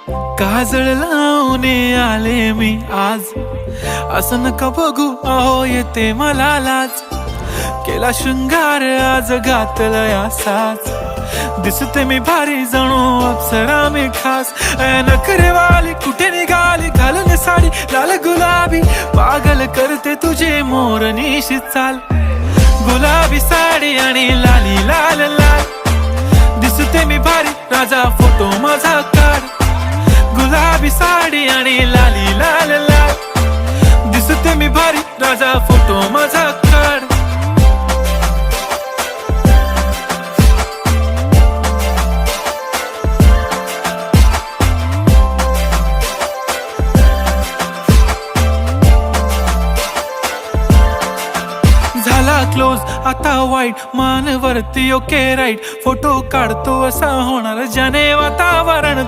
काजळ लावून आले मी आज, असं नका बघू अहो येते मला लाज. केला शृंगार आज घातला असाच, दिसते मी भारी जणू अप्सरा मी खास. नखरेवाली कुठे निघाली घालून साडी लाल गुलाबी, पागल करते तुझे मोरनीशी चाल. गुलाबी साडी आणि लाली लाल लाल, दिसते मी भारी राजा फोटो माझा काढ. गुलाबी साडी आणि लाली लाल लाल, दिसते मी भारी राजा फोटो माझा काढ. झाला क्लोज आता वाईट, मान वरती ओके राईट. फोटो काढतो असा होणार ज्याने वातावरण